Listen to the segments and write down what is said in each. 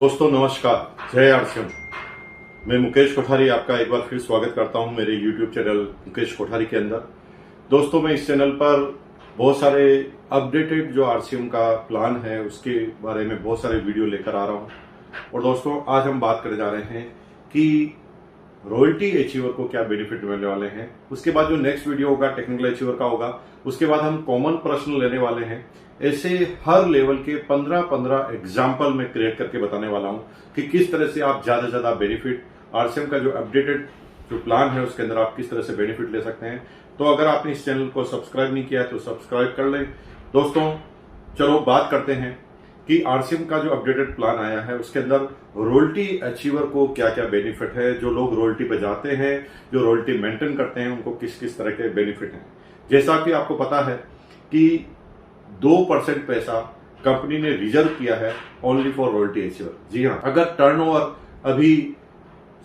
दोस्तों नमस्कार, जय आरसीएम। मैं मुकेश कोठारी आपका एक बार फिर स्वागत करता हूं मेरे YouTube चैनल मुकेश कोठारी के अंदर। दोस्तों मैं इस चैनल पर बहुत सारे अपडेटेड जो आरसीएम का प्लान है उसके बारे में बहुत सारे वीडियो लेकर आ रहा हूं। और दोस्तों आज हम बात करने जा रहे हैं कि रॉयल्टी अचीवर को क्या बेनिफिट मिलने वाले हैं। उसके बाद जो नेक्स्ट वीडियो होगा टेक्निकल अचीवर का होगा। उसके बाद हम कॉमन प्रश्न लेने वाले हैं। ऐसे हर लेवल के 15-15 एग्जाम्पल में क्रिएट करके बताने वाला हूं कि किस तरह से आप ज्यादा से ज्यादा बेनिफिट आरसीएम का जो अपडेटेड जो प्लान है उसके अंदर आप किस तरह से बेनिफिट ले सकते हैं। तो अगर आपने इस चैनल को सब्सक्राइब नहीं किया है तो सब्सक्राइब कर लें। दोस्तों चलो बात करते हैं कि आरसीएम का जो अपडेटेड प्लान आया है उसके अंदर रॉयल्टी अचीवर को क्या क्या बेनिफिट है, जो लोग रॉयल्टी पे जाते हैं, जो रॉयल्टी मेंटेन करते हैं, उनको किस किस तरह के बेनिफिट हैं। जैसा कि आपको पता है कि 2% पैसा कंपनी ने रिजर्व किया है ओनली फॉर रॉयल्टी अचीवर। जी हाँ, अगर टर्नओवर अभी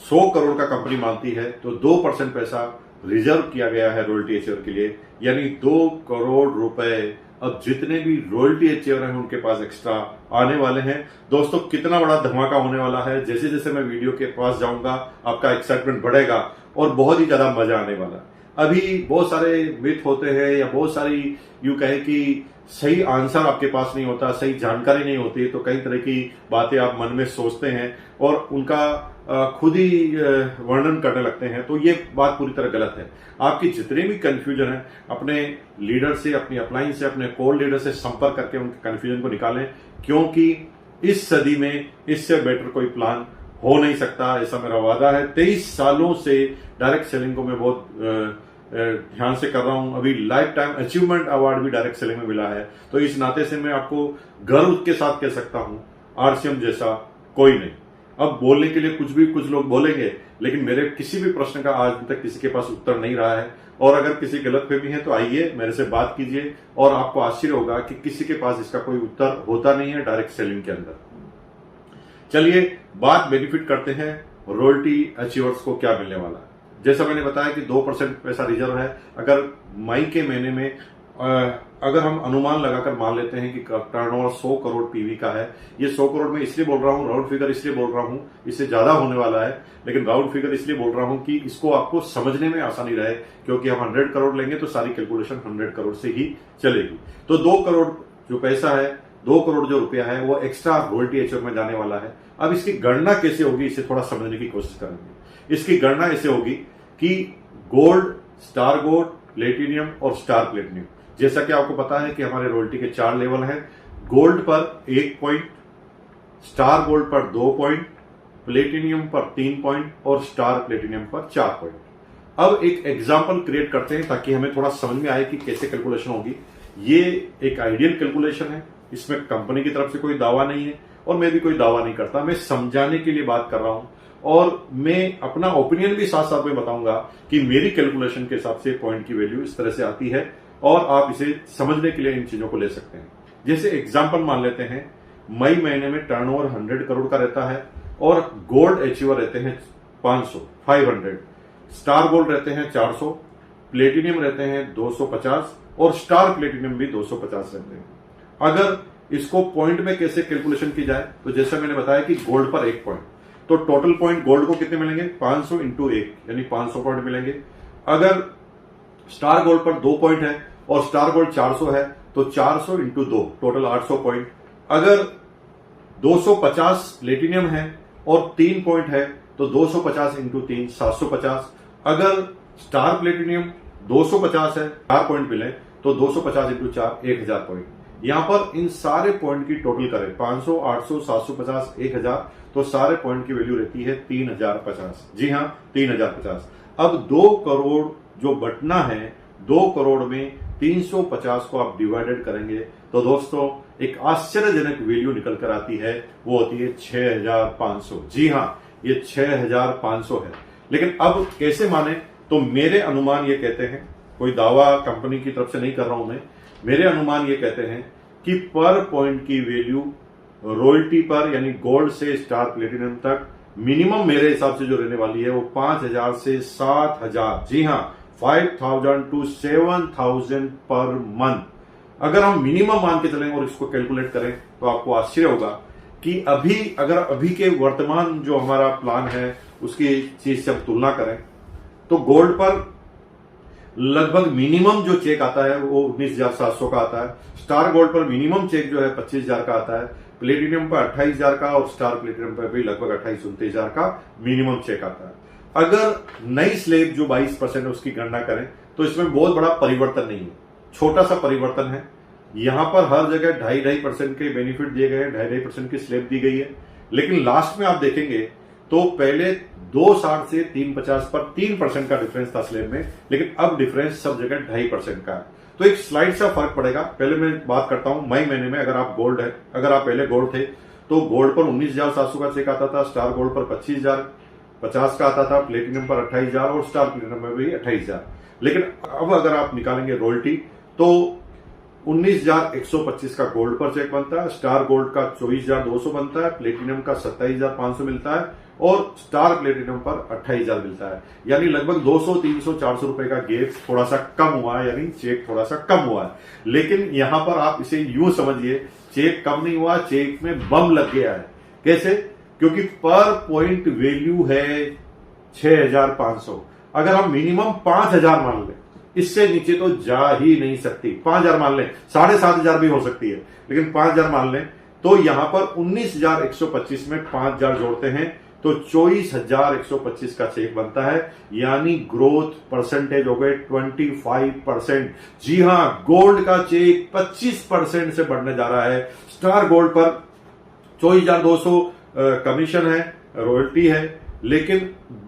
100 करोड़ का कंपनी मानती है तो 2% पैसा रिजर्व किया गया है रॉयल्टी अचीवर के लिए, यानी 2 करोड़ रुपए अब जितने भी रॉयल्टी अचीवर हैं उनके पास एक्स्ट्रा आने वाले हैं। दोस्तों कितना बड़ा धमाका होने वाला है। जैसे जैसे मैं वीडियो के पास जाऊंगा आपका एक्साइटमेंट बढ़ेगा और बहुत ही ज्यादा मजा आने वाला है। अभी बहुत सारे मिथ होते हैं या बहुत सारी यूं कहे कि सही आंसर आपके पास नहीं होता, सही जानकारी नहीं होती, तो कई तरह की बातें आप मन में सोचते हैं और उनका खुद ही वर्णन करने लगते हैं। तो ये बात पूरी तरह गलत है। आपकी जितने भी कंफ्यूजन है अपने लीडर से, अपनी अपलाइन से, अपने कोर लीडर से संपर्क करके उनके कंफ्यूजन को निकालें, क्योंकि इस सदी में इससे बेटर कोई प्लान हो नहीं सकता, ऐसा मेरा वादा है। 23 सालों से डायरेक्ट सेलिंग को मैं बहुत ध्यान से कर रहा हूं। अभी लाइफ टाइम अचीवमेंट अवार्ड भी डायरेक्ट सेलिंग में मिला है। तो इस नाते से मैं आपको गर्व के साथ कह सकता हूं आरसीएम जैसा कोई नहीं। अब बोलने के लिए कुछ लोग बोलेंगे, लेकिन मेरे किसी भी प्रश्न का आज तक किसी के पास उत्तर नहीं रहा है। और अगर किसी गलतफहमी है तो आइए मेरे से बात कीजिए और आपको आश्चर्य होगा कि किसी के पास इसका कोई उत्तर होता नहीं है डायरेक्ट सेलिंग के अंदर। चलिए बात बेनिफिट करते हैं रॉयल्टी अचीवर्स को क्या मिलने वाला है। जैसा मैंने बताया कि 2% पैसा रिजर्व है। अगर मई के महीने में अगर हम अनुमान लगाकर मान लेते हैं कि टर्नओवर 100 करोड़ पीवी का है, ये 100 करोड़ में इसलिए बोल रहा हूं, राउंड फिगर इसलिए बोल रहा हूं, इससे ज्यादा होने वाला है, लेकिन राउंड फिगर इसलिए बोल रहा हूं कि इसको आपको समझने में आसानी रहे, क्योंकि हम 100 करोड़ लेंगे तो सारी कैलकुलेशन 100 करोड़ से ही चलेगी। तो 2 करोड़ जो पैसा है, 2 करोड़ जो रुपया है वो एक्स्ट्रा रॉयल्टी अचीवर में जाने वाला है। अब इसकी गणना कैसे होगी इसे थोड़ा समझने की कोशिश करेंगे। इसकी गणना ऐसे होगी कि गोल्ड, स्टार गोल्ड, प्लेटिनियम और स्टार प्लेटिनियम। जैसा कि आपको पता है कि हमारे रॉयल्टी के 4 लेवल हैं। गोल्ड पर 1 पॉइंट, स्टार गोल्ड पर 2 पॉइंट, प्लेटिनियम पर 3 पॉइंट और स्टार प्लेटिनियम पर 4 पॉइंट। अब एक एग्जाम्पल क्रिएट करते हैं ताकि हमें थोड़ा समझ में आए कि कैसे कैलकुलेशन होगी। ये एक आइडियल कैलकुलेशन है, इसमें कंपनी की तरफ से कोई दावा नहीं है और मैं भी कोई दावा नहीं करता। मैं समझाने के लिए बात कर रहा हूं और मैं अपना ओपिनियन भी साथ साथ में बताऊंगा कि मेरी कैलकुलेशन के हिसाब से पॉइंट की वैल्यू इस तरह से आती है और आप इसे समझने के लिए इन चीजों को ले सकते हैं। जैसे एग्जांपल मान लेते हैं, मई महीने में टर्नओवर 100 करोड़ का रहता है और गोल्ड अचीवर रहते हैं 500, स्टार गोल्ड रहते हैं 400, प्लेटिनियम रहते हैं 250 और स्टार प्लेटिनियम भी 250 रहते हैं। अगर इसको पॉइंट में कैसे कैलकुलेशन की जाए तो जैसे मैंने बताया कि गोल्ड पर 1 पॉइंट, तो टोटल पॉइंट गोल्ड को कितने मिलेंगे, 500 इंटू 1 यानी 500 पॉइंट मिलेंगे। अगर स्टार गोल्ड पर 2 पॉइंट है और स्टार गोल्ड 400 है तो 400 इंटू 2 टोटल 800 पॉइंट। अगर 250 प्लेटिनियम है और 3 पॉइंट है तो 250 इंटू 3 750। अगर स्टार प्लेटिनियम 250 है, 4 पॉइंट मिले तो 250 इंटू 4 1000 पॉइंट। यहां पर इन सारे पॉइंट की टोटल करें 500, 800, 750, 1000, तो सारे पॉइंट की वैल्यू रहती है 3050। जी हां, 3050। अब 2 करोड़ जो बटना है, 2 करोड़ में 350 को आप डिवाइडेड करेंगे तो दोस्तों एक आश्चर्यजनक वैल्यू निकल कर आती है, वो होती है 6500। जी हां, ये 6500 है। लेकिन अब कैसे माने, तो मेरे अनुमान ये कहते हैं, कोई दावा कंपनी की तरफ से नहीं कर रहा हूं मैं, मेरे अनुमान ये कहते हैं कि पर पॉइंट की वैल्यू रॉयल्टी पर यानी गोल्ड से स्टार प्लेटिनियम तक मिनिमम मेरे हिसाब से जो रहने वाली है वो 5000 से 7000, जी हां 5000 टू 7000 पर मंथ। अगर हम मिनिमम मान के चलें और इसको कैलकुलेट करें तो आपको आश्चर्य होगा कि अभी के वर्तमान जो हमारा प्लान है उसकी चीज से हम तुलना करें तो गोल्ड पर लगभग मिनिमम जो चेक आता है वो 19,700 का आता है। स्टार गोल्ड पर मिनिमम चेक जो है 25,000 का आता है। प्लेटिनियम पर 28,000 का और स्टार प्लेटिनियम पर भी लगभग 28-29,000 का मिनिमम चेक आता है। अगर नई स्लेब जो 22% है उसकी गणना करें तो इसमें बहुत बड़ा परिवर्तन नहीं है, छोटा सा परिवर्तन है। यहां पर हर जगह 2.5% के बेनिफिट दिए गए हैं, 2.5% की स्लेब दी गई है। लेकिन लास्ट में आप देखेंगे तो पहले 2.60 से 3.50 पर 3% का डिफरेंस था स्लेब में, लेकिन अब डिफरेंस सब जगह 2.5% का है। तो एक स्लाइड सा फर्क पड़ेगा। पहले मैं बात करता हूं मई महीने में, अगर आप पहले गोल्ड थे तो गोल्ड पर 19,700 का चेक आता था, स्टार गोल्ड पर 25,050 का आता था, प्लेटिनियम पर 28,000 और स्टार प्लेटिनियम में भी 28,000। लेकिन अब अगर आप निकालेंगे रॉयल्टी तो 19,125 का गोल्ड पर चेक बनता है, स्टार गोल्ड का 24,200 बनता है, प्लेटिनियम का 27,500 मिलता है और स्टार प्लेटिनियम पर 28,000 मिलता है। यानी लगभग 200, 300, 400 रुपए का गैप थोड़ा सा कम हुआ है, यानी चेक थोड़ा सा कम हुआ है। लेकिन यहां पर आप इसे यूं समझिए, चेक कम नहीं हुआ, चेक में बम लग गया है। कैसे? क्योंकि पर पॉइंट वैल्यू है 6,500। अगर हम मिनिमम 5,000 मान लें, इससे नीचे तो जा ही नहीं सकती। 5,000 मान लें, 7,500 भी हो सकती है, लेकिन 5,000 मान लें तो यहां पर 19,125 में 5,000 जोड़ते हैं तो 24,125 का चेक बनता है। यानी ग्रोथ परसेंटेज हो गए 25%। जी हां, गोल्ड का चेक 25% से बढ़ने जा रहा है। स्टार गोल्ड पर 24,200 कमीशन है, रॉयल्टी है, लेकिन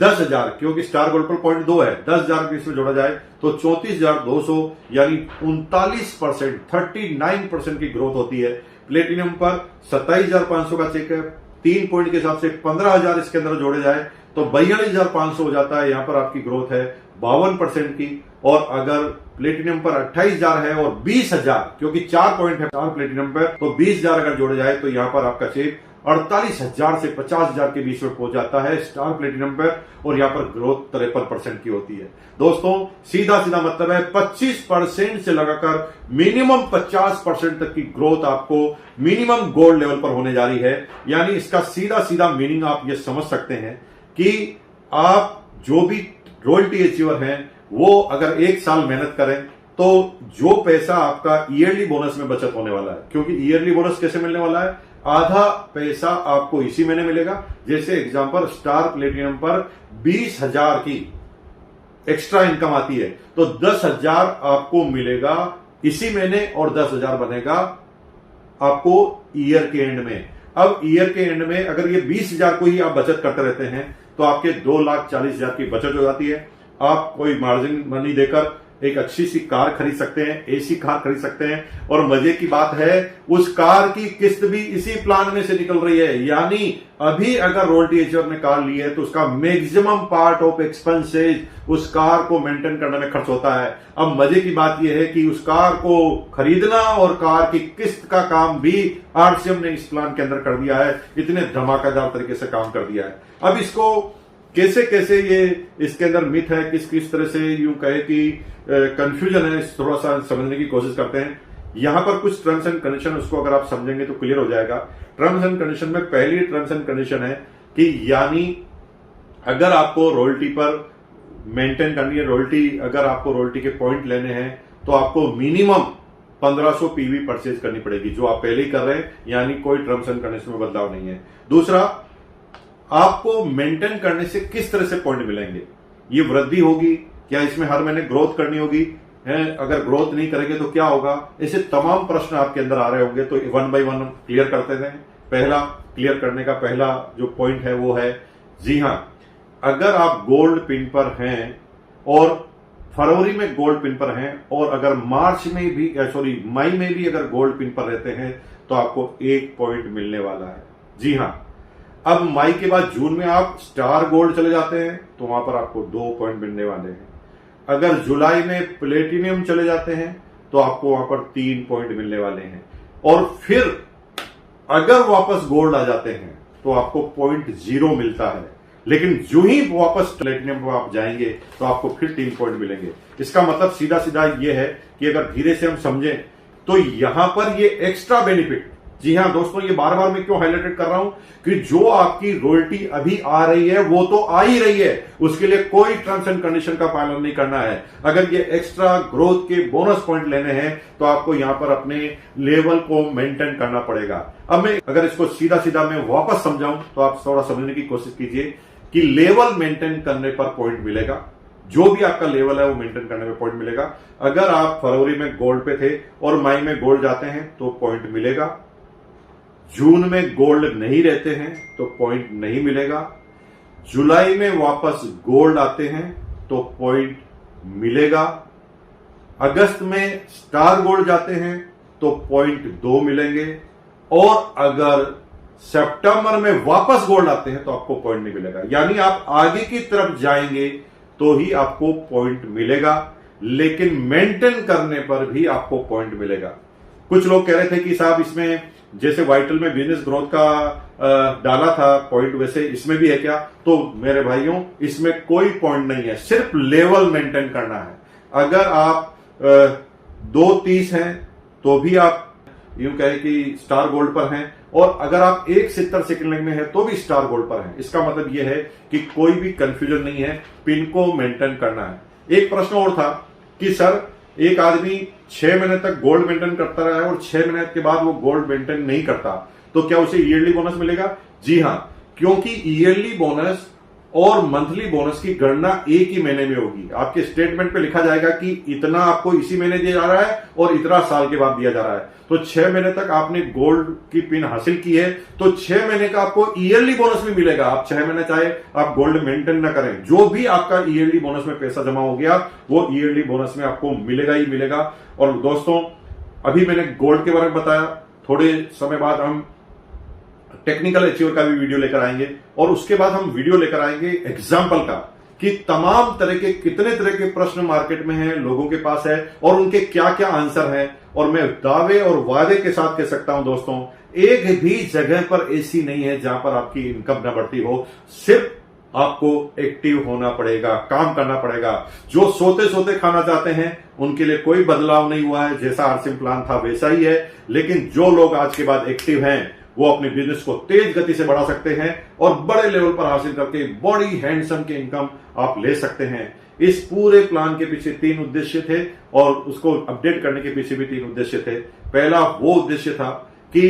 10,000 क्योंकि स्टार गोल्ड पर 0.2 है, 10,000 इसमें जोड़ा जाए तो 34,200 यानी 39%, 39% की ग्रोथ होती है। प्लेटिनियम पर 27,500 का चेक है, 3 पॉइंट के हिसाब से 15,000 इसके अंदर जोड़े जाए तो 42,500 हो जाता है। यहां पर आपकी ग्रोथ है 52% की। और अगर प्लेटिनियम पर 28,000 है और 20,000 क्योंकि 4 पॉइंट है स्टार प्लेटिनियम पर, तो 20,000 अगर जोड़े जाए तो यहां पर आपका चेक 48,000 से 50,000 के बीच में पहुंच जाता है स्टार प्लेटिनियम पर, और यहां पर ग्रोथ 53% की होती है। दोस्तों सीधा मतलब है 25% से लगाकर मिनिमम 50% तक की ग्रोथ आपको मिनिमम गोल्ड लेवल पर होने जा रही है। यानी इसका सीधा मीनिंग आप ये समझ सकते हैं कि आप जो भी रॉयल्टी अचीवर हैं वो अगर 1 साल मेहनत करें तो जो पैसा आपका ईयरली बोनस में बचत होने वाला है, क्योंकि ईयरली बोनस कैसे मिलने वाला है, आधा पैसा आपको इसी महीने मिलेगा। जैसे एग्जांपल स्टार प्लेटिनियम पर 20,000 की एक्स्ट्रा इनकम आती है तो 10,000 आपको मिलेगा इसी महीने और 10,000 बनेगा आपको ईयर के एंड में। अब ईयर के एंड में अगर ये 20,000 को ही आप बचत करते रहते हैं तो आपके 2,40,000 की बचत हो जाती है। आप कोई मार्जिन मनी देकर एक अच्छी सी कार खरीद सकते हैं, एसी कार खरीद सकते हैं, और मजे की बात है उस कार की किस्त भी इसी प्लान में से निकल रही है। यानी अभी अगर रॉयल्टी एचीवर ने कार ली है तो उसका मैक्सिमम पार्ट ऑफ एक्सपेंसेज उस कार को मेंटेन करने में खर्च होता है। अब मजे की बात यह है कि उस कार को खरीदना और कार की किस्त का काम भी आरसीएम ने इस प्लान के अंदर कर दिया है। इतने धमाकेदार तरीके से काम कर दिया है। अब इसको कैसे ये इसके अंदर मिथ है, किस तरह से यूं कहे कि कंफ्यूजन है, थोड़ा सा समझने की कोशिश करते हैं। यहां पर कुछ टर्म्स एंड कंडीशन, उसको अगर आप समझेंगे तो क्लियर हो जाएगा। टर्म्स एंड कंडीशन में पहली टर्म्स एंड कंडीशन है कि यानी अगर आपको रॉयल्टी पर मेंटेन करनी है, रॉयल्टी अगर आपको रॉयल्टी के पॉइंट लेने हैं तो आपको मिनिमम 1500 पीवी परचेज करनी पड़ेगी, जो आप पहले ही कर रहे हैं। यानी कोई टर्म्स एंड कंडीशन में बदलाव नहीं है। दूसरा, आपको मेंटेन करने से किस तरह से पॉइंट मिलेंगे, ये वृद्धि होगी क्या, इसमें हर महीने ग्रोथ करनी होगी है, अगर ग्रोथ नहीं करेंगे तो क्या होगा, ऐसे तमाम प्रश्न आपके अंदर आ रहे होंगे। तो 1 by 1 क्लियर करते हैं। पहला क्लियर करने का पहला जो पॉइंट है वो है, जी हां, अगर आप गोल्ड पिन पर हैं और फरवरी में गोल्ड पिन पर हैं और अगर मई में भी अगर गोल्ड पिन पर रहते हैं तो आपको 1 पॉइंट मिलने वाला है। जी हां, अब मई के बाद जून में आप स्टार गोल्ड चले जाते हैं तो वहां पर आपको 2 पॉइंट मिलने वाले हैं। अगर जुलाई में प्लेटिनियम चले जाते हैं तो आपको वहां पर 3 पॉइंट मिलने वाले हैं। और फिर अगर वापस गोल्ड आ जाते हैं तो आपको 0.0 मिलता है। लेकिन जो ही वापस प्लेटिनियम पर आप जाएंगे तो आपको फिर 3 पॉइंट मिलेंगे। इसका मतलब सीधा यह है कि अगर धीरे से हम समझें तो यहां पर ये एक्स्ट्रा बेनिफिट जी हां दोस्तों, ये बार बार मैं क्यों हाईलाइटेड कर रहा हूं कि जो आपकी रॉयल्टी अभी आ रही है वो तो आ ही रही है, उसके लिए कोई टर्म्स एंड कंडीशन का पालन नहीं करना है। अगर ये एक्स्ट्रा ग्रोथ के बोनस पॉइंट लेने हैं तो आपको यहां पर अपने लेवल को मेंटेन करना पड़ेगा। अब मैं अगर इसको सीधा सीधा मैं वापस समझाऊं तो आप थोड़ा समझने की कोशिश कीजिए कि लेवल मेंटेन करने पर पॉइंट मिलेगा, जो भी आपका लेवल है वो मेंटेन करने में पॉइंट मिलेगा। अगर आप फरवरी में गोल्ड पे थे और मई में गोल्ड जाते हैं तो पॉइंट मिलेगा, जून में गोल्ड नहीं रहते हैं तो पॉइंट नहीं मिलेगा, जुलाई में वापस गोल्ड आते हैं तो पॉइंट मिलेगा, अगस्त में स्टार गोल्ड जाते हैं तो पॉइंट 2 मिलेंगे, और अगर सितंबर में वापस गोल्ड आते हैं तो आपको पॉइंट नहीं मिलेगा। यानी आप आगे की तरफ जाएंगे तो ही आपको पॉइंट मिलेगा, लेकिन मेंटेन करने पर भी आपको पॉइंट मिलेगा। कुछ लोग कह रहे थे कि साहब इसमें जैसे वाइटल में बिजनेस ग्रोथ का डाला था पॉइंट, वैसे इसमें भी है क्या? तो मेरे भाइयों, इसमें कोई पॉइंट नहीं है, सिर्फ लेवल मेंटेन करना है। अगर आप 2.30 हैं तो भी आप यूं कहें कि स्टार गोल्ड पर हैं, और अगर आप 1.70 सेकंड लाइन में है तो भी स्टार गोल्ड पर हैं। इसका मतलब यह है कि कोई भी कंफ्यूजन नहीं है, पिन को मेंटेन करना है। एक प्रश्न और था कि सर एक आदमी 6 महीने तक गोल्ड मेंटेन करता रहा है और 6 महीने के बाद वो गोल्ड मेंटेन नहीं करता, तो क्या उसे ईयरली बोनस मिलेगा? जी हां, क्योंकि ईयरली बोनस और मंथली बोनस की गणना एक ही महीने में होगी। आपके स्टेटमेंट पे लिखा जाएगा कि इतना आपको इसी महीने दिया जा रहा है और इतना साल के बाद दिया जा रहा है। तो 6 महीने तक आपने गोल्ड की पिन हासिल की है तो 6 महीने का आपको ईयरली बोनस भी मिलेगा। आप 6 महीने चाहे आप गोल्ड मेंटेन ना करें, जो भी आपका ईयरली बोनस में पैसा जमा हो गया वो ईयरली बोनस में आपको मिलेगा ही मिलेगा। और दोस्तों, अभी मैंने गोल्ड के बारे में बताया, थोड़े समय बाद हम टेक्निकल अचीवर का भी वीडियो लेकर आएंगे, और उसके बाद हम वीडियो लेकर आएंगे एग्जाम्पल का कि तमाम तरह के कितने तरह के प्रश्न मार्केट में हैं, लोगों के पास है, और उनके क्या क्या आंसर हैं। और मैं दावे और वादे के साथ कह सकता हूं दोस्तों, एक भी जगह पर ऐसी नहीं है जहां पर आपकी इनकम न बढ़ती हो। सिर्फ आपको एक्टिव होना पड़ेगा, काम करना पड़ेगा। जो सोते सोते खाना चाहते हैं उनके लिए कोई बदलाव नहीं हुआ है, जैसा आरसीएम प्लान था वैसा ही है। लेकिन जो लोग आज के बाद एक्टिव हैं वो अपने बिजनेस को तेज गति से बढ़ा सकते हैं और बड़े लेवल पर हासिल करके बड़ी हैंडसम की इनकम आप ले सकते हैं। इस पूरे प्लान के पीछे 3 उद्देश्य थे और उसको अपडेट करने के पीछे भी 3 उद्देश्य थे। पहला वो उद्देश्य था कि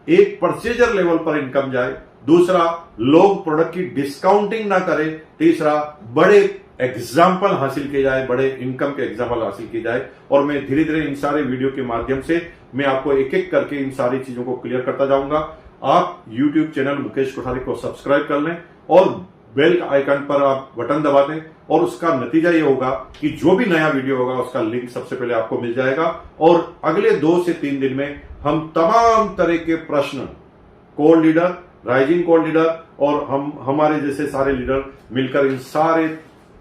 एक परचेजर लेवल पर इनकम जाए, दूसरा लोग प्रोडक्ट की डिस्काउंटिंग ना करें, तीसरा बड़े एग्जाम्पल हासिल किए जाए, बड़े इनकम के एग्जाम्पल हासिल किए जाए। और मैं धीरे धीरे इन सारे वीडियो के माध्यम से मैं आपको एक एक करके इन सारी चीजों को क्लियर करता जाऊंगा। आप YouTube चैनल मुकेश कोठारी को सब्सक्राइब कर लें और बेल आइकन पर आप बटन दबा दें, और उसका नतीजा ये होगा कि जो भी नया वीडियो होगा उसका लिंक सबसे पहले आपको मिल जाएगा। और अगले 2 से 3 दिन में हम तमाम तरह के प्रश्न, core leader, rising core leader और हमारे जैसे सारे लीडर मिलकर इन सारे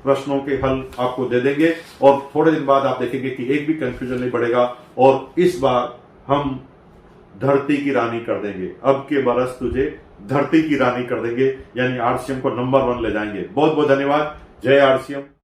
प्रश्नों के हल आपको दे देंगे, और थोड़े दिन बाद आप देखेंगे कि एक भी कंफ्यूजन नहीं पड़ेगा, और इस बार हम धरती की रानी कर देंगे। अब के बरस तुझे धरती की रानी कर देंगे, यानी आरसीएम को नंबर 1 ले जाएंगे। बहुत बहुत धन्यवाद। जय आरसीएम।